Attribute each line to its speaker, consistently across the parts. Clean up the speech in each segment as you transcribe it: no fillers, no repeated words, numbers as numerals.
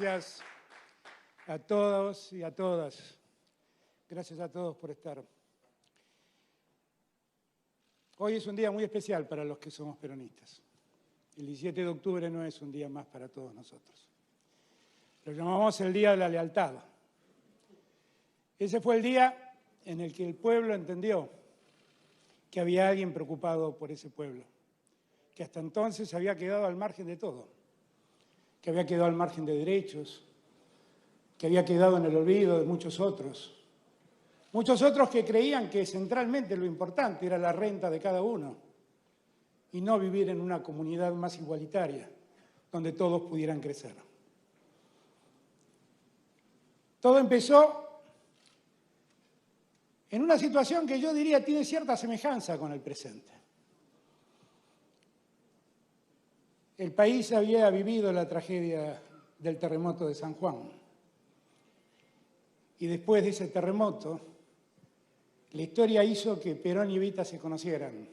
Speaker 1: gracias a todos y a todas. Gracias a todos por estar. Hoy es un día muy especial para los que somos peronistas. El 17 de octubre no es un día más para todos nosotros. Lo llamamos el Día de la Lealtad. Ese fue el día en el que el pueblo entendió que había alguien preocupado por ese pueblo, que hasta entonces había quedado al margen de todo, que había quedado al margen de derechos, que había quedado en el olvido de muchos otros que creían que centralmente lo importante era la renta de cada uno y no vivir en una comunidad más igualitaria, donde todos pudieran crecer. Todo empezó en una situación que yo diría tiene cierta semejanza con el presente. El país había vivido la tragedia del terremoto de San Juan. Y después de ese terremoto, la historia hizo que Perón y Evita se conocieran.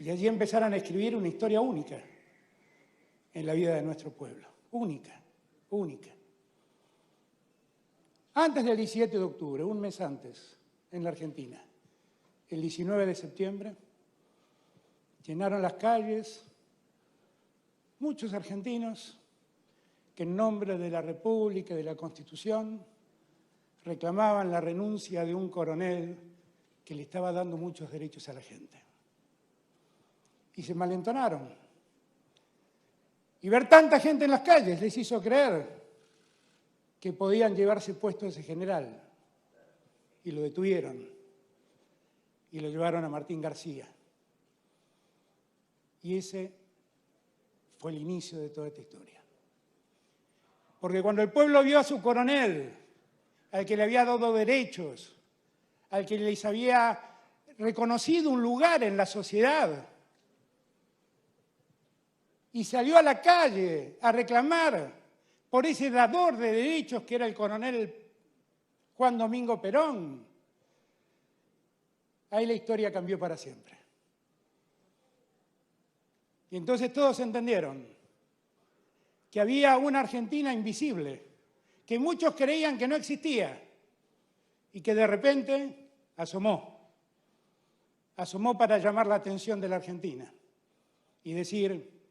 Speaker 1: Y allí empezaran a escribir una historia única en la vida de nuestro pueblo. Única, única. Antes del 17 de octubre, un mes antes, en la Argentina, el 19 de septiembre, llenaron las calles muchos argentinos que en nombre de la República y de la Constitución reclamaban la renuncia de un coronel que le estaba dando muchos derechos a la gente. Y se malentonaron. Y ver tanta gente en las calles les hizo creer que podían llevarse puesto ese general. Y lo detuvieron. Y lo llevaron a Martín García. Y ese fue el inicio de toda esta historia. Porque cuando el pueblo vio a su coronel, al que le había dado derechos, al que les había reconocido un lugar en la sociedad, y salió a la calle a reclamar por ese dador de derechos que era el coronel Juan Domingo Perón, ahí la historia cambió para siempre. Y entonces todos entendieron que había una Argentina invisible, que muchos creían que no existía y que de repente asomó para llamar la atención de la Argentina y decir: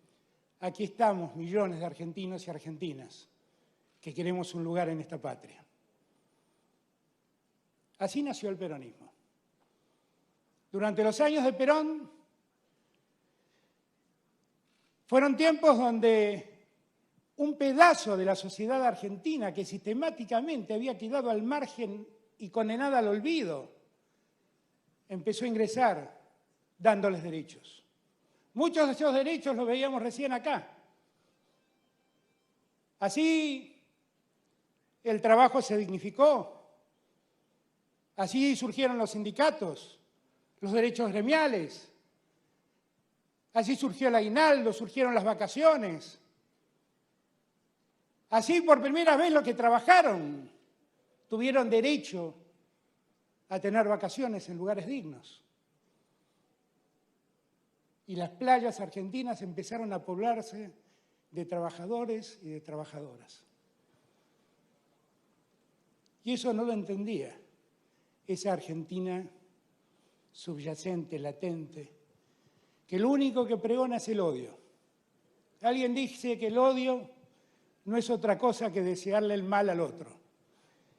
Speaker 1: aquí estamos millones de argentinos y argentinas que queremos un lugar en esta patria. Así nació el peronismo. Durante los años de Perón fueron tiempos donde un pedazo de la sociedad argentina que sistemáticamente había quedado al margen y condenada al olvido, empezó a ingresar dándoles derechos. Muchos de esos derechos los veíamos recién acá. Así el trabajo se dignificó. Así surgieron los sindicatos, los derechos gremiales. Así surgió el aguinaldo, surgieron las vacaciones. Así por primera vez los que trabajaron tuvieron derecho a tener vacaciones en lugares dignos. Y las playas argentinas empezaron a poblarse de trabajadores y de trabajadoras. Y eso no lo entendía esa Argentina subyacente, latente, que lo único que pregona es el odio. Alguien dice que el odio no es otra cosa que desearle el mal al otro.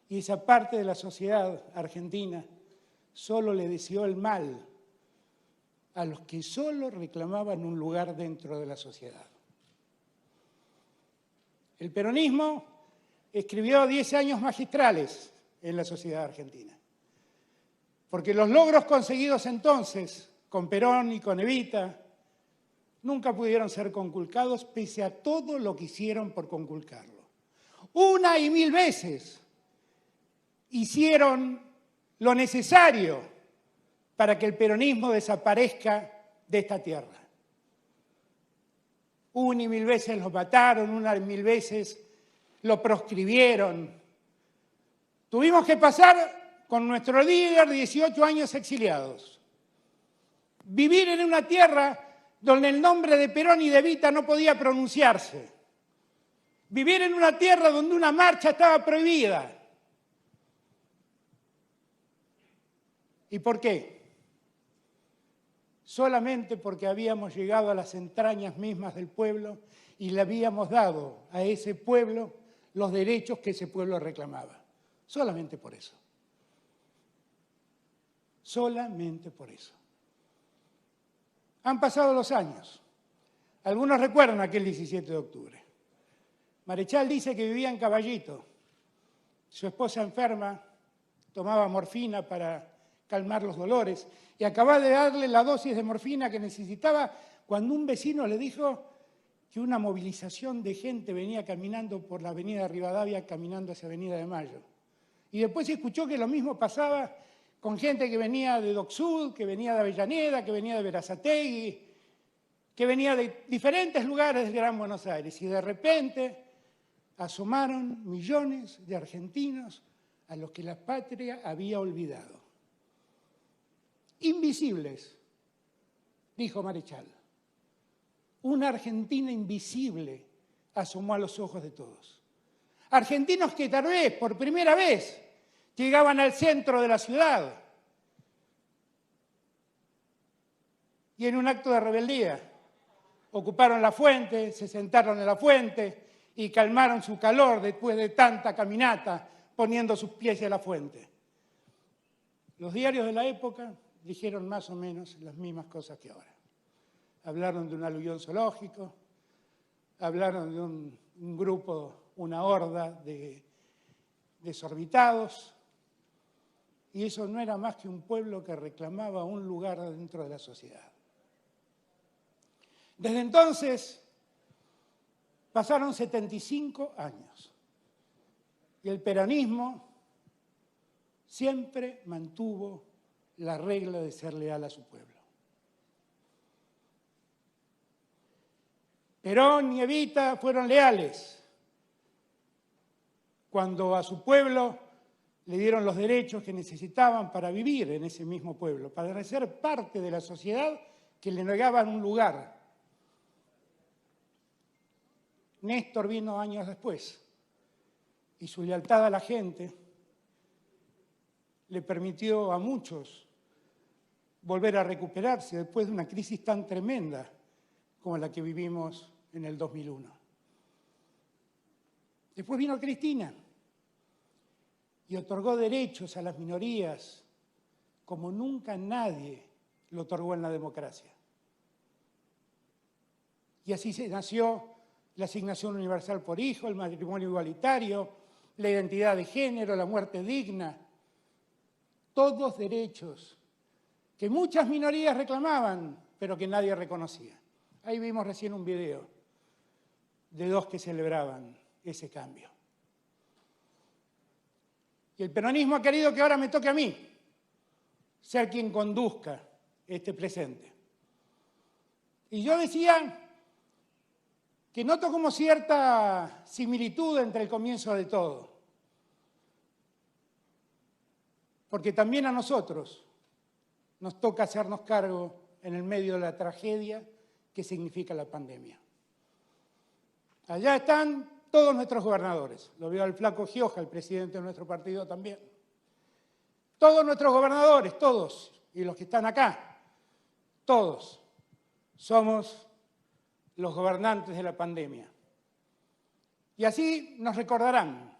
Speaker 1: Y esa parte de la sociedad argentina solo le deseó el mal a los que solo reclamaban un lugar dentro de la sociedad. El peronismo escribió 10 años magistrales en la sociedad argentina, porque los logros conseguidos entonces, con Perón y con Evita, nunca pudieron ser conculcados pese a todo lo que hicieron por conculcarlo. Una y mil veces hicieron lo necesario para que el peronismo desaparezca de esta tierra. Una y mil veces los mataron, una y mil veces lo proscribieron. Tuvimos que pasar con nuestro líder 18 años exiliados. Vivir en una tierra donde el nombre de Perón y de Evita no podía pronunciarse. Vivir en una tierra donde una marcha estaba prohibida. ¿Y por qué? Solamente porque habíamos llegado a las entrañas mismas del pueblo y le habíamos dado a ese pueblo los derechos que ese pueblo reclamaba. Solamente por eso. Solamente por eso. Han pasado los años. Algunos recuerdan aquel 17 de octubre. Marechal dice que vivía en Caballito. Su esposa enferma, tomaba morfina para calmar los dolores y acababa de darle la dosis de morfina que necesitaba cuando un vecino le dijo que una movilización de gente venía caminando por la avenida Rivadavia, caminando hacia Avenida de Mayo. Y después escuchó que lo mismo pasaba con gente que venía de Dock Sud, que venía de Avellaneda, que venía de Berazategui, que venía de diferentes lugares del Gran Buenos Aires. Y de repente asomaron millones de argentinos a los que la patria había olvidado. Invisibles, dijo Marechal. Una Argentina invisible asomó a los ojos de todos. Argentinos que tal vez, por primera vez, llegaban al centro de la ciudad y en un acto de rebeldía ocuparon la fuente, se sentaron en la fuente y calmaron su calor después de tanta caminata poniendo sus pies en la fuente. Los diarios de la época dijeron más o menos las mismas cosas que ahora. Hablaron de un aluvión zoológico, hablaron de un grupo, una horda de desorbitados, y eso no era más que un pueblo que reclamaba un lugar dentro de la sociedad. Desde entonces pasaron 75 años y el peronismo siempre mantuvo la regla de ser leal a su pueblo. Perón y Evita fueron leales cuando a su pueblo le dieron los derechos que necesitaban para vivir en ese mismo pueblo, para ser parte de la sociedad que le negaban un lugar. Néstor vino años después y su lealtad a la gente le permitió a muchos volver a recuperarse después de una crisis tan tremenda como la que vivimos en el 2001. Después vino Cristina y otorgó derechos a las minorías como nunca nadie lo otorgó en la democracia. Y así se nació la asignación universal por hijo, el matrimonio igualitario, la identidad de género, la muerte digna. Todos derechos que muchas minorías reclamaban, pero que nadie reconocía. Ahí vimos recién un video de dos que celebraban ese cambio. Y el peronismo ha querido que ahora me toque a mí ser quien conduzca este presente. Y yo decía que noto como cierta similitud entre el comienzo de todo. Porque también a nosotros nos toca hacernos cargo en el medio de la tragedia que significa la pandemia. Allá están todos nuestros gobernadores. Lo veo al flaco Gioja, el presidente de nuestro partido también. Todos nuestros gobernadores, todos, y los que están acá, todos, somos los gobernantes de la pandemia. Y así nos recordarán.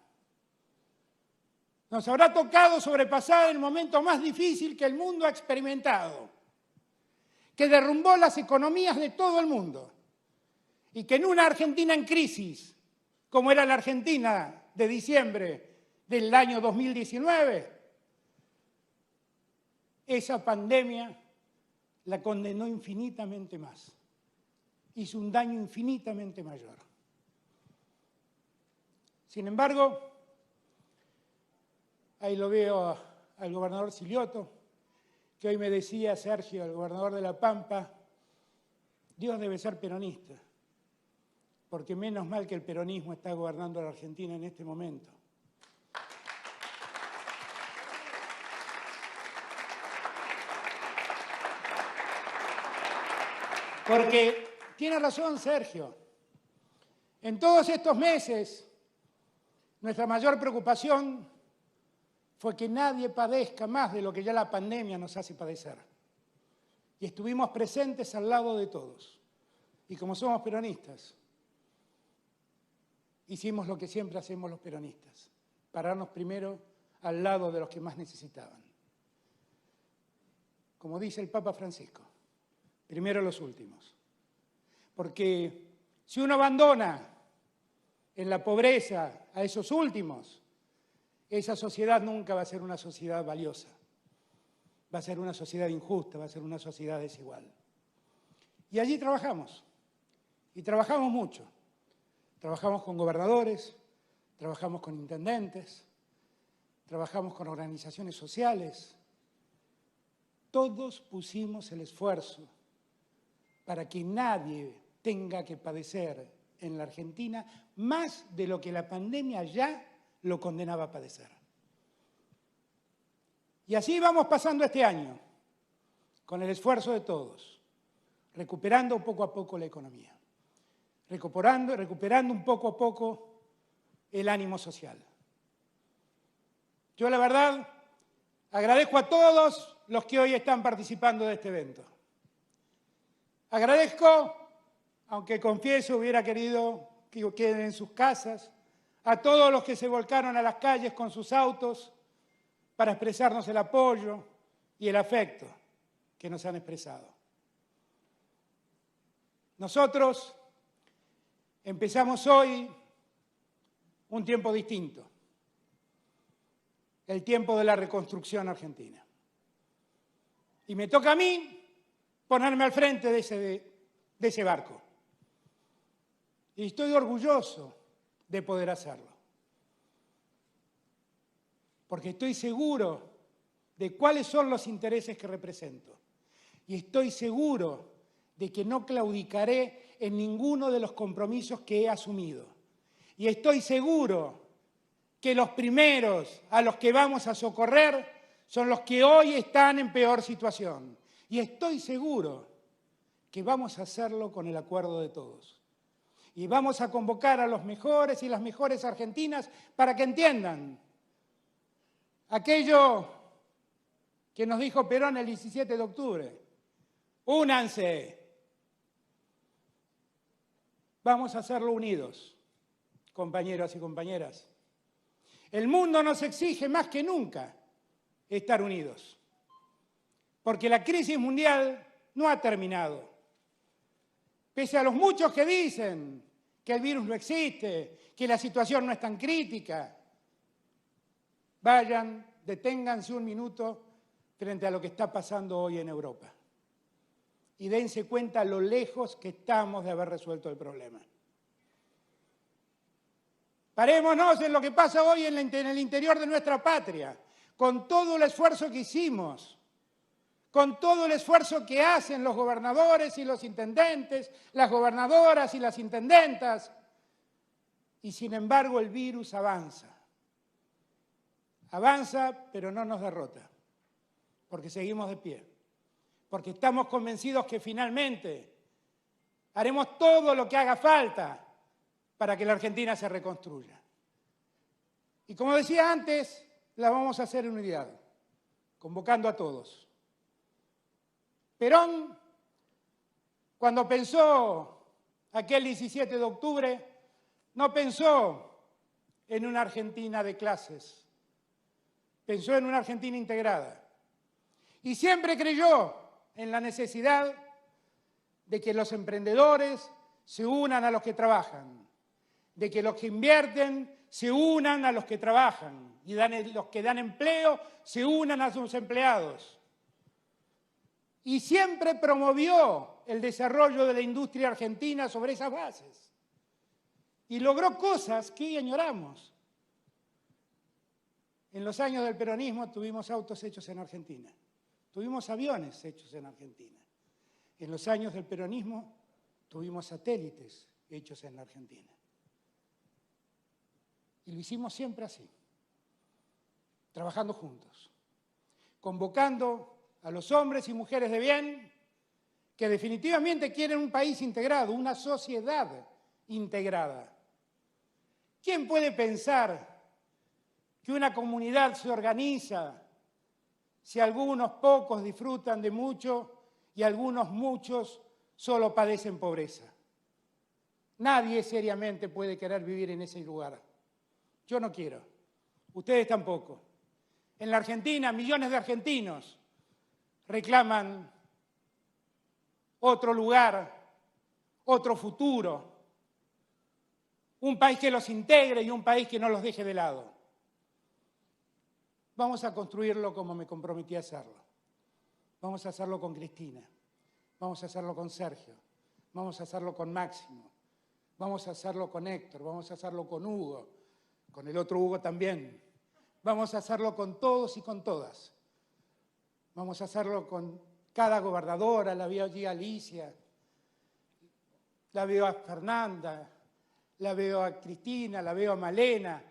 Speaker 1: Nos habrá tocado sobrepasar el momento más difícil que el mundo ha experimentado, que derrumbó las economías de todo el mundo y que en una Argentina en crisis, como era la Argentina de diciembre del año 2019, esa pandemia la condenó infinitamente más, hizo un daño infinitamente mayor. Sin embargo, ahí lo veo al gobernador Silioto, que hoy me decía, Sergio, el gobernador de La Pampa, Dios debe ser peronista, porque menos mal que el peronismo está gobernando a la Argentina en este momento. Porque tiene razón Sergio, En todos estos meses, nuestra mayor preocupación fue que nadie padezca más de lo que ya la pandemia nos hace padecer. Y estuvimos presentes al lado de todos. Y como somos peronistas, hicimos lo que siempre hacemos los peronistas, pararnos primero al lado de los que más necesitaban. Como dice el Papa Francisco, primero los últimos. Porque si uno abandona en la pobreza a esos últimos, esa sociedad nunca va a ser una sociedad valiosa. Va a ser una sociedad injusta, va a ser una sociedad desigual. Y allí trabajamos. Y trabajamos mucho. Trabajamos con gobernadores, trabajamos con intendentes, trabajamos con organizaciones sociales. Todos pusimos el esfuerzo para que nadie tenga que padecer en la Argentina más de lo que la pandemia ya lo condenaba a padecer. Y así vamos pasando este año, con el esfuerzo de todos, recuperando poco a poco la economía, recuperando un poco a poco el ánimo social. Yo, la verdad, agradezco a todos los que hoy están participando de este evento. Agradezco, aunque confieso hubiera querido que queden en sus casas, a todos los que se volcaron a las calles con sus autos para expresarnos el apoyo y el afecto que nos han expresado. Nosotros empezamos hoy un tiempo distinto, el tiempo de la reconstrucción argentina. Y me toca a mí ponerme al frente de ese barco. Y estoy orgulloso de poder hacerlo. Porque estoy seguro de cuáles son los intereses que represento. Y estoy seguro de que no claudicaré en ninguno de los compromisos que he asumido. Y estoy seguro que los primeros a los que vamos a socorrer son los que hoy están en peor situación. Y estoy seguro que vamos a hacerlo con el acuerdo de todos. Y vamos a convocar a los mejores y las mejores argentinas para que entiendan aquello que nos dijo Perón el 17 de octubre. Únanse. Vamos a hacerlo unidos, compañeros y compañeras. El mundo nos exige más que nunca estar unidos, porque la crisis mundial no ha terminado. Pese a los muchos que dicen que el virus no existe, que la situación no es tan crítica, vayan, deténganse un minuto frente a lo que está pasando hoy en Europa y dense cuenta lo lejos que estamos de haber resuelto el problema. Parémonos en lo que pasa hoy en el interior de nuestra patria, con todo el esfuerzo que hicimos, con todo el esfuerzo que hacen los gobernadores y los intendentes, las gobernadoras y las intendentas, y sin embargo el virus avanza. Avanza, pero no nos derrota, porque seguimos de pie, porque estamos convencidos que finalmente haremos todo lo que haga falta para que la Argentina se reconstruya. Y como decía antes, la vamos a hacer en unidad, convocando a todos. Perón, cuando pensó aquel 17 de octubre, no pensó en una Argentina de clases, pensó en una Argentina integrada. Y siempre creyó en la necesidad de que los emprendedores se unan a los que trabajan, de que los que invierten se unan a los que trabajan y los que dan empleo se unan a sus empleados. Y siempre promovió el desarrollo de la industria argentina sobre esas bases. Y logró cosas que hoy añoramos. En los años del peronismo tuvimos autos hechos en Argentina, tuvimos aviones hechos en Argentina. En los años del peronismo tuvimos satélites hechos en la Argentina. Y lo hicimos siempre así, trabajando juntos, convocando a los hombres y mujeres de bien que definitivamente quieren un país integrado, una sociedad integrada. ¿Quién puede pensar que una comunidad se organiza si algunos pocos disfrutan de mucho y algunos muchos solo padecen pobreza? Nadie seriamente puede querer vivir en ese lugar. Yo no quiero, ustedes tampoco. En la Argentina, millones de argentinos reclaman otro lugar, otro futuro, un país que los integre y un país que no los deje de lado. Vamos a construirlo como me comprometí a hacerlo. Vamos a hacerlo con Cristina, vamos a hacerlo con Sergio, vamos a hacerlo con Máximo, vamos a hacerlo con Héctor, vamos a hacerlo con Hugo, con el otro Hugo también. Vamos a hacerlo con todos y con todas. Vamos a hacerlo con cada gobernadora, la veo allí a Alicia, la veo a Fernanda, la veo a Cristina, la veo a Malena.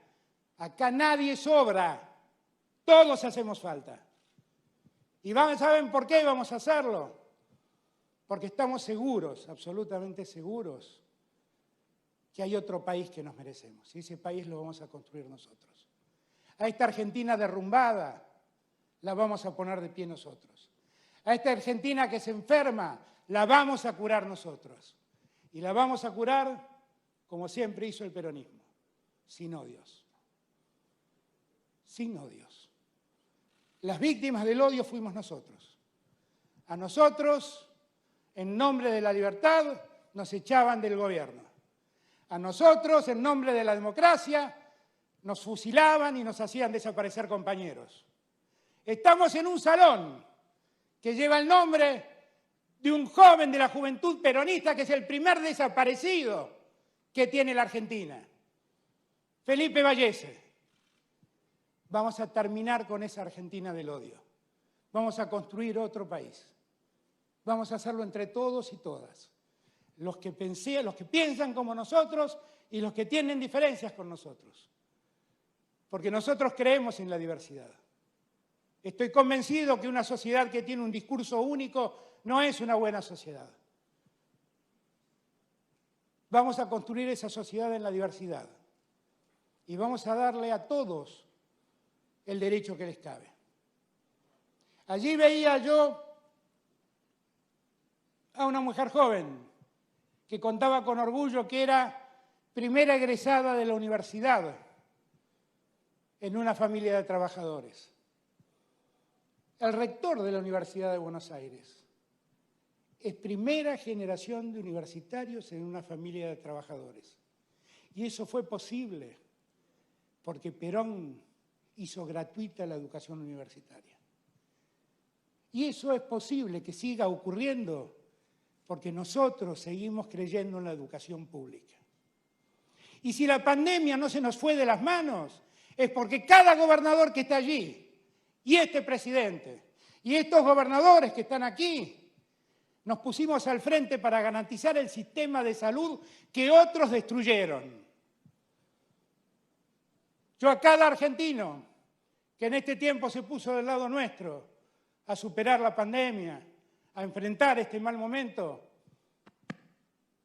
Speaker 1: Acá nadie sobra, todos hacemos falta. ¿Y saben por qué vamos a hacerlo? Porque estamos seguros, absolutamente seguros, que hay otro país que nos merecemos. Y ese país lo vamos a construir nosotros. A esta Argentina derrumbada la vamos a poner de pie nosotros. A esta Argentina que se enferma la vamos a curar nosotros. Y la vamos a curar como siempre hizo el peronismo, sin odios. Sin odios. Las víctimas del odio fuimos nosotros. A nosotros, en nombre de la libertad, nos echaban del gobierno. A nosotros, en nombre de la democracia, nos fusilaban y nos hacían desaparecer compañeros. Estamos en un salón que lleva el nombre de un joven de la juventud peronista que es el primer desaparecido que tiene la Argentina, Felipe Vallese. Vamos a terminar con esa Argentina del odio. Vamos a construir otro país. Vamos a hacerlo entre todos y todas. Los que piensan como nosotros y los que tienen diferencias con nosotros. Porque nosotros creemos en la diversidad. Estoy convencido que una sociedad que tiene un discurso único no es una buena sociedad. Vamos a construir esa sociedad en la diversidad. Y vamos a darle a todos el derecho que les cabe. Allí veía yo a una mujer joven que contaba con orgullo que era primera egresada de la universidad en una familia de trabajadores. El rector de la Universidad de Buenos Aires es primera generación de universitarios en una familia de trabajadores. Y eso fue posible porque Perón hizo gratuita la educación universitaria. Y eso es posible que siga ocurriendo porque nosotros seguimos creyendo en la educación pública. Y si la pandemia no se nos fue de las manos, es porque cada gobernador que está allí, y este presidente, y estos gobernadores que están aquí, nos pusimos al frente para garantizar el sistema de salud que otros destruyeron. Yo a cada argentino que en este tiempo se puso del lado nuestro a superar la pandemia, a enfrentar este mal momento,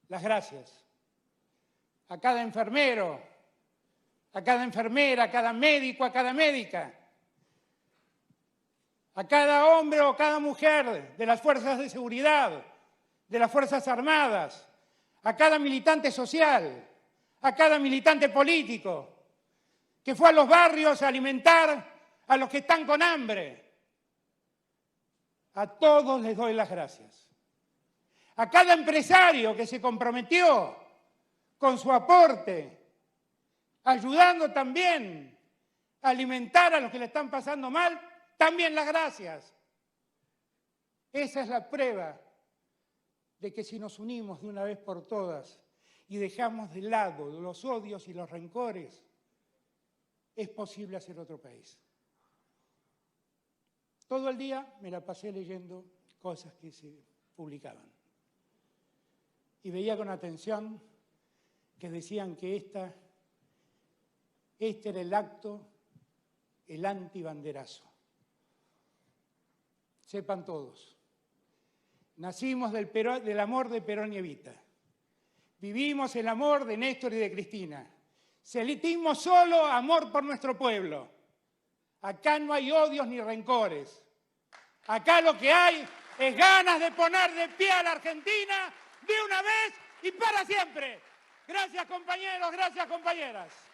Speaker 1: las gracias. A cada enfermero, a cada enfermera, a cada médico, a cada médica, a cada hombre o cada mujer de las fuerzas de seguridad, de las Fuerzas Armadas, a cada militante social, a cada militante político, que fue a los barrios a alimentar a los que están con hambre. A todos les doy las gracias. A cada empresario que se comprometió con su aporte, ayudando también a alimentar a los que le están pasando mal, también las gracias. Esa es la prueba de que si nos unimos de una vez por todas y dejamos de lado los odios y los rencores, es posible hacer otro país. Todo el día me la pasé leyendo cosas que se publicaban. Y veía con atención que decían que este era el acto, el antibanderazo. Sepan todos, nacimos del amor de Perón y Evita. Vivimos el amor de Néstor y de Cristina. Sentimos solo amor por nuestro pueblo. Acá no hay odios ni rencores. Acá lo que hay es ganas de poner de pie a la Argentina de una vez y para siempre. Gracias, compañeros, gracias, compañeras.